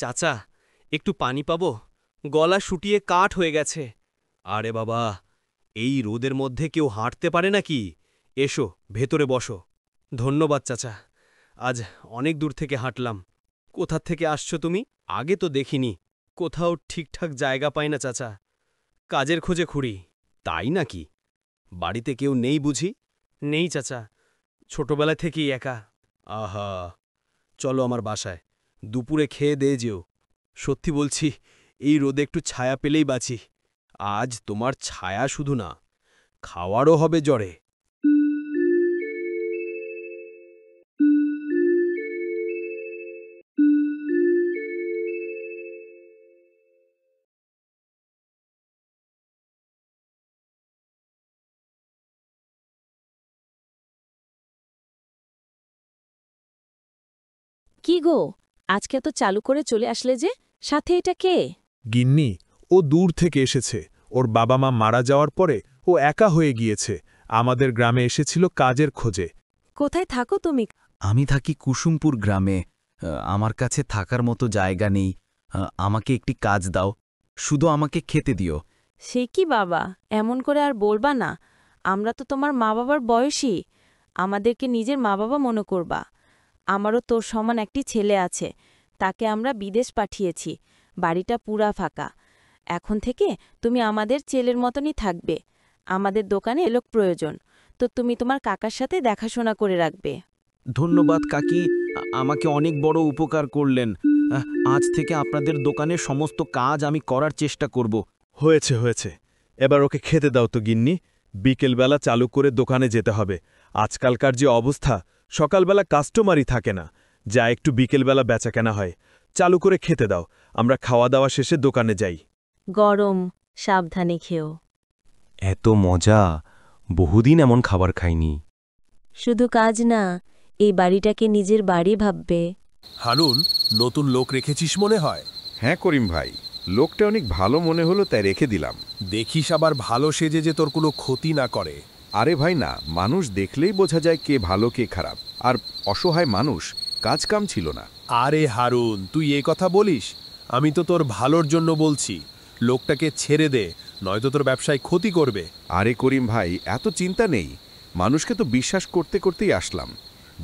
চাচা, একটু পানি পাবো? গলা শুটিয়ে কাঠ হয়ে গেছে। আরে বাবা, এই রোদের মধ্যে কেউ হাঁটতে পারে নাকি? এসো, ভেতরে বসো। ধন্যবাদ চাচা, আজ অনেক দূর থেকে হাঁটলাম। কোথা থেকে আসছো তুমি? আগে তো দেখিনি। কোথাও ঠিকঠাক জায়গা পাই না চাচা। কাজের খোঁজে ঘুরি। তাই নাকি? বাড়িতে কেউ নেই বুঝি? নেই চাচা, ছোটবেলা থেকেই একা। আহা, চলো আমার বাসায়, দুপুরে খেয়ে দিয়ে যেও। সত্যি বলছি, এই রোদে একটু ছায়া পেলেই বাঁচি। আজ তোমার ছায়া শুধু না, খাওয়ারও হবে জ্বরে। কি গো, আজকে তো চালু করে চলে আসলে যে, সাথে এটা কে? গিন্নি, ও দূর থেকে এসেছে। ওর বাবা মা মারা যাওয়ার পরে ও একা হয়ে গিয়েছে। আমাদের গ্রামে এসেছিল কাজের খোঁজে। কোথায় থাকো তুমি? আমি থাকি কুসুমপুর গ্রামে। আমার কাছে থাকার মতো জায়গা নেই। আমাকে একটি কাজ দাও, শুধু আমাকে খেতে দিও। সে কি বাবা, এমন করে আর বলবা না। আমরা তো তোমার মা বাবার বয়সী, আমাদেরকে নিজের মা বাবা মনে করবা। আমারও তোর সমান একটি ছেলে আছে, তাকে আমরা বিদেশ পাঠিয়েছি। বাড়িটা পুরা ফাঁকা। এখন থেকে তুমি আমাদের ছেলের মতনই থাকবে। আমাদের দোকানে লোক প্রয়োজন, তো তুমি তোমার কাকার সাথে দেখাশোনা করে রাখবে। ধন্যবাদ কাকি, আমাকে অনেক বড় উপকার করলেন। আজ থেকে আপনাদের দোকানের সমস্ত কাজ আমি করার চেষ্টা করব। হয়েছে হয়েছে, এবার ওকে খেতে দাও তো গিন্নি। বিকেলবেলা চালু করে দোকানে যেতে হবে। আজকালকার যে অবস্থা, সকালবেলা কাস্টমারই থাকে না, যা একটু বিকেলবেলা বেচাকেনা হয়। চালু করে খেতে দাও, আমরা খাওয়া দাওয়া শেষে দোকানে যাই। গরম, সাবধানে খেও। এত মজা, বহুদিন এমন খাবার খাইনি। শুধু কাজ না, এই বাড়িটাকে নিজের বাড়ি ভাববে। হারুন, নতুন লোক রেখেছিস মনে হয়। হ্যাঁ করিম ভাই, লোকটা অনেক ভালো মনে হলো তাই রেখে দিলাম। দেখিস আবার ভালো সেজে যে তোর কোনো ক্ষতি না করে। আরে ভাই না, মানুষ দেখলেই বোঝা যায় কে ভালো কে খারাপ। আর অসহায় মানুষ, কাজ কাম ছিল না। আরে হারুন, তুই এ কথা বলিস? আমি তো তোর ভালোর জন্য বলছি। লোকটাকে ছেড়ে দে, নয়তো তোর ব্যবসায় ক্ষতি করবে। আরে করিম ভাই, এত চিন্তা নেই। মানুষকে তো বিশ্বাস করতে করতেই আসলাম।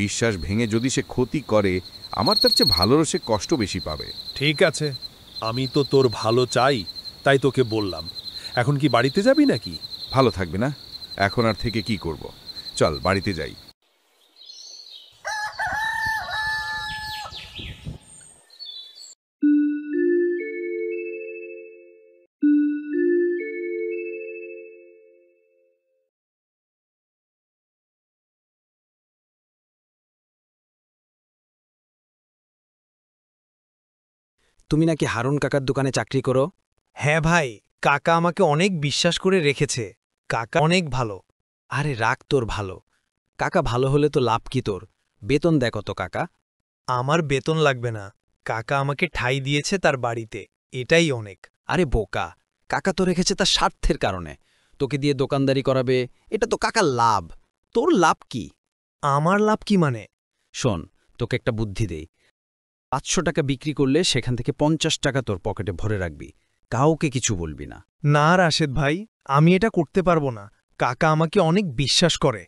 বিশ্বাস ভেঙে যদি সে ক্ষতি করে, আমার তার চেয়ে ভালোরও সে কষ্ট বেশি পাবে। ঠিক আছে, আমি তো তোর ভালো চাই, তাই তোকে বললাম। এখন কি বাড়িতে যাবি নাকি? ভালো থাকবে না? এখন আর থেকে কি করব, চল বাড়িতে যাই। তুমি নাকি হারুন কাকার দোকানে চাকরি করো? হ্যাঁ ভাই, কাকা আমাকে অনেক বিশ্বাস করে রেখেছে। কাকা অনেক ভালো। আরে রাগ তোর ভালো। কাকা ভালো হলে তো লাভ কি তোর? বেতন দেয় কত কাকা? আমার বেতন লাগবে না, কাকা আমাকে ঠাঁই দিয়েছে তার বাড়িতে, এটাই অনেক। আরে বোকা, কাকা তো রেখেছে তার স্বার্থের কারণে। তোকে দিয়ে দোকানদারি করাবে, এটা তো কাকার লাভ। তোর লাভ কি? আমার লাভ কি মানে? শোন, তোকে একটা বুদ্ধি দেই। ৫০০ টাকা বিক্রি করলে সেখান থেকে ৫০ টাকা তোর পকেটে ভরে রাখবি, কাউকে কিছু বলবি না। না রাশেদ ভাই, আমি এটা করতে পারবো না। কাকা আমাকে অনেক বিশ্বাস করে,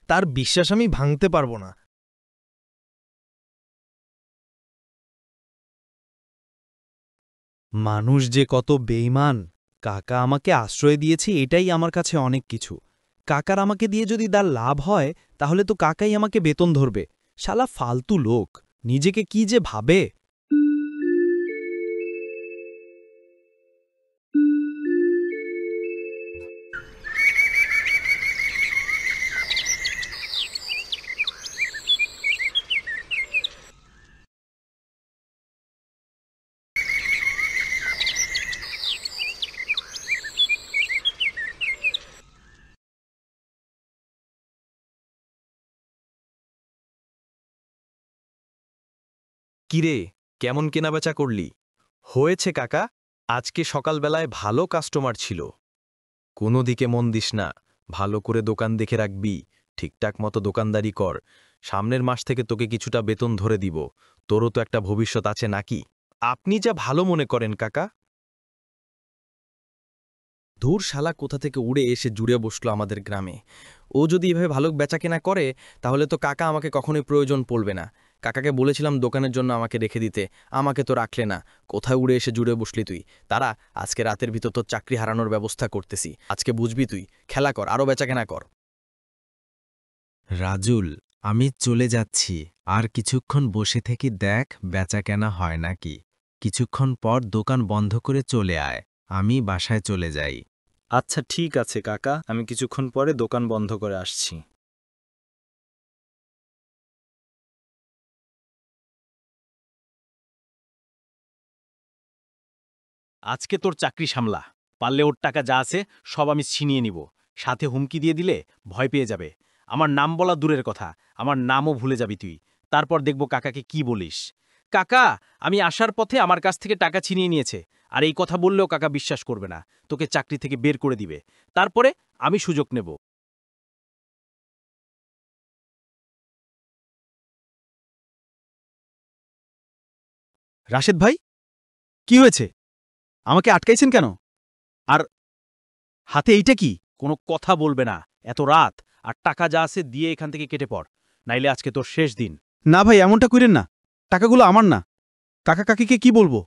তার বিশ্বাস আমি ভাঙতে পারবো না। মানুষ যে কত বেইমান। কাকা আমাকে আশ্রয় দিয়েছে, এটাই আমার কাছে অনেক কিছু। কাকার আমাকে দিয়ে যদি তার লাভ হয়, তাহলে তো কাকাই আমাকে বেতন ধরবে। শালা ফালতু লোক, নিজেকে কি যে ভাবে। কিরে, কেমন কেনাবেচা করলি? হয়েছে কাকা, আজকে সকালবেলায় ভালো কাস্টমার ছিল। কোনো দিকে মন দিস না, ভালো করে দোকান দেখে রাখবি, ঠিকঠাক মতো দোকানদারি কর। সামনের মাস থেকে তোকে কিছুটা বেতন ধরে দিব। তোরও তো একটা ভবিষ্যৎ আছে নাকি? আপনি যা ভালো মনে করেন কাকা। ধুর শালা কোথা থেকে উড়ে এসে জুড়ে বসলো আমাদের গ্রামে। ও যদি এভাবে ভালো বেচাকেনা করে তাহলে তো কাকা আমাকে কখনোই প্রয়োজন পড়বে না। কাকাকে বলেছিলাম দোকানের জন্য আমাকে রেখে দিতে, আমাকে তো রাখলে না। কোথায় উড়ে এসে জুড়ে বসলি তুই? তারা আজকে রাতের ভিতর তোর চাকরি হারানোর ব্যবস্থা করতেছি। আজকে বুঝবি তুই। খেলা কর, আরও বেচাকেনা কর। রাজুল, আমি চলে যাচ্ছি। আর কিছুক্ষণ বসে থেকে দেখ বেচাকেনা হয় নাকি। কিছুক্ষণ পর দোকান বন্ধ করে চলে আয়, আমি বাসায় চলে যাই। আচ্ছা ঠিক আছে কাকা, আমি কিছুক্ষণ পরে দোকান বন্ধ করে আসছি। আজকে তোর চাকরি সামলা, পারলে ওর টাকা যা আছে সব আমি ছিনিয়ে নিব। সাথে হুমকি দিয়ে দিলে ভয় পেয়ে যাবে। আমার নাম বলা দূরের কথা, আমার নামও ভুলে যাবি তুই। তারপর দেখব কাকাকে কি বলিস। কাকা, আমি আসার পথে আমার কাছ থেকে টাকা ছিনিয়ে নিয়েছে। আর এই কথা বললেও কাকা বিশ্বাস করবে না, তোকে চাকরি থেকে বের করে দিবে। তারপরে আমি সুযোগ নেব। রাশেদ ভাই, কি হয়েছে? আমাকে আটকাইছেন কেন? আর হাতে এইটা কি? কোনো কথা বলবে না, এত রাত। আর টাকা যা আছে দিয়ে এখান থেকে কেটে পড়, নাইলে আজকে তোর শেষ দিন। না ভাই, এমনটা কইরেন না। টাকাগুলো আমার না। কাকা কাকিকে কি বলবো?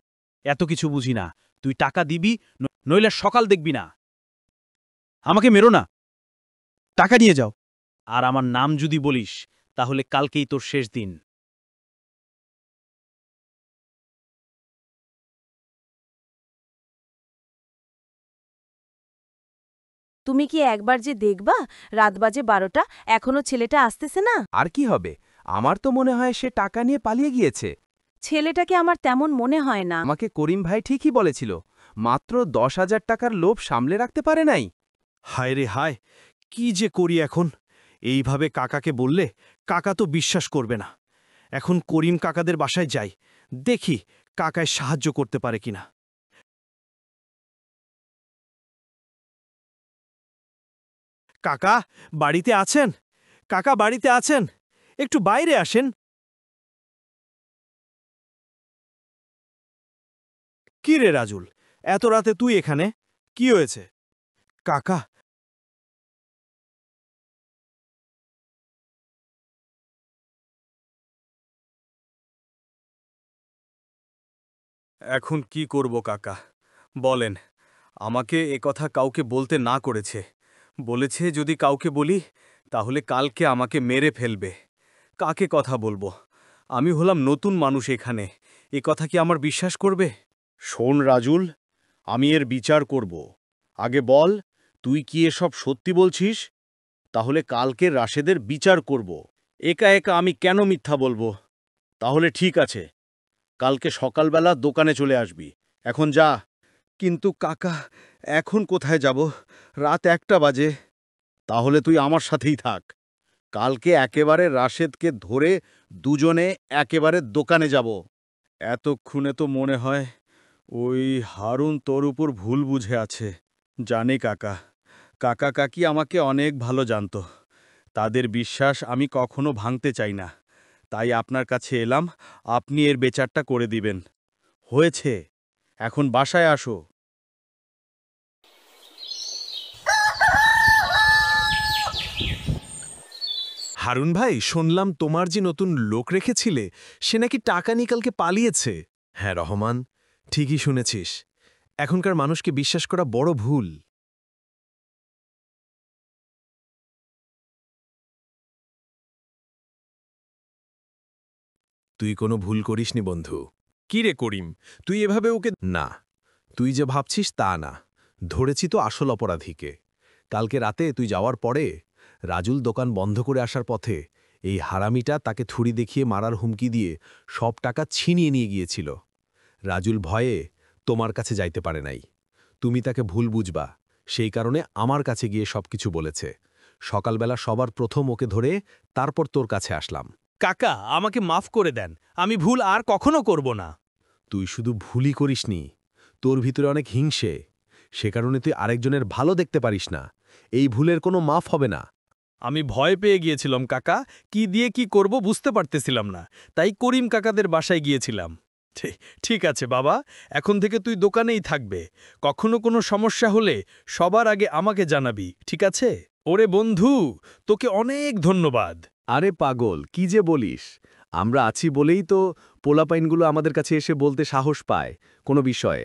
এত কিছু বুঝি না, তুই টাকা দিবি, নইলে সকাল দেখবি না। আমাকে মেরো না, টাকা নিয়ে যাও। আর আমার নাম যদি বলিস তাহলে কালকেই তোর শেষ দিন। তুমি কি একবার যে দেখবা? রাত বাজে 12টা, এখনো ছেলেটা আসতেছে না। আর কি হবে? আমার তো মনে হয় সে টাকা নিয়ে পালিয়ে গিয়েছে। ছেলেটাকে আমার তেমন মনে হয় না। আমাকে করিম ভাই ঠিকই বলেছিল, মাত্র 10,000 টাকার লোভ সামলে রাখতে পারে নাই। হায় রে হায়, কি যে করি এখন? এইভাবে কাকাকে বললে কাকা তো বিশ্বাস করবে না। এখন করিম কাকাদের বাসায় যাই, দেখি কাকায় সাহায্য করতে পারে কিনা। কাকা বাড়িতে আছেন? কাকা বাড়িতে আছেন? একটু বাইরে আসেন। কি রে রাজুল, এত রাতে তুই এখানে? কি হয়েছে? কাকা, এখন কি করব কাকা? বলেন। আমাকে একথা কাউকে বলতে না করেছে। বলেছে যদি কাউকে বলি তাহলে কালকে আমাকে মেরে ফেলবে। কাকে কথা বলবো? আমি হলাম নতুন মানুষ এখানে, এ কথা কি আমার বিশ্বাস করবে? শোন রাজুল, আমি এর বিচার করব। আগে বল, তুই কি এসব সত্যি বলছিস? তাহলে কালকে রাশেদের বিচার করব। একা একা আমি কেন মিথ্যা বলবো? তাহলে ঠিক আছে, কালকে সকালবেলা দোকানে চলে আসবি। এখন যা। কিন্তু কাকা, এখন কোথায় যাব? রাত 1টা বাজে। তাহলে তুই আমার সাথেই থাক। কালকে একেবারে রাশেদকে ধরে দুজনে একেবারে দোকানে যাব। এতক্ষণে তো মনে হয় ওই হারুন তোর উপর ভুল বুঝে আছে। জানি কাকা, কাকা কাকি আমাকে অনেক ভালো জানত। তাদের বিশ্বাস আমি কখনো ভাঙতে চাই না। তাই আপনার কাছে এলাম, আপনি এর বিচারটা করে দিবেন। হয়েছে, এখন বাসায় আসো। হারুন ভাই, শুনলাম তোমার যে নতুন লোক রেখেছিলে সে নাকি টাকা নিয়ে কালকে পালিয়েছে। হ্যাঁ রহমান, ঠিকই শুনেছিস। এখনকার মানুষকে বিশ্বাস করা বড় ভুল। তুই কোনো ভুল করিসনি বন্ধু। কি রে করিম, তুই এভাবে ওকে... না, তুই যে ভাবছিস তা না। ধরেছি তো আসল অপরাধীকে। কালকে রাতে তুই যাওয়ার পরে রাজুল দোকান বন্ধ করে আসার পথে এই হারামিটা তাকে ছুরি দেখিয়ে মারার হুমকি দিয়ে সব টাকা ছিনিয়ে নিয়ে গিয়েছিল। রাজুল ভয়ে তোমার কাছে যাইতে পারে নাই। তুমি তাকে ভুল বুঝবা, সেই কারণে আমার কাছে গিয়ে সবকিছু বলেছে। সকালবেলা সবার প্রথম ওকে ধরে তারপর তোর কাছে আসলাম। কাকা, আমাকে মাফ করে দেন, আমি ভুল আর কখনো করব না। তুই শুধু ভুলই করিসনি, তোর ভিতরে অনেক হিংসে। সে কারণে তুই আরেকজনের ভালো দেখতে পারিস না। এই ভুলের কোনো মাফ হবে না। আমি ভয় পেয়ে গিয়েছিলাম কাকা, কি দিয়ে কি করব বুঝতে পারতেছিলাম না, তাই করিম কাকাদের বাসায় গিয়েছিলাম। ঠিক আছে বাবা, এখন থেকে তুই দোকানেই থাকবে। কখনো কোনো সমস্যা হলে সবার আগে আমাকে জানাবি, ঠিক আছে? ওরে বন্ধু, তোকে অনেক ধন্যবাদ। আরে পাগল, কি যে বলিস, আমরা আছি বলেই তো পোলাপাইনগুলো আমাদের কাছে এসে বলতে সাহস পায় কোনো বিষয়ে।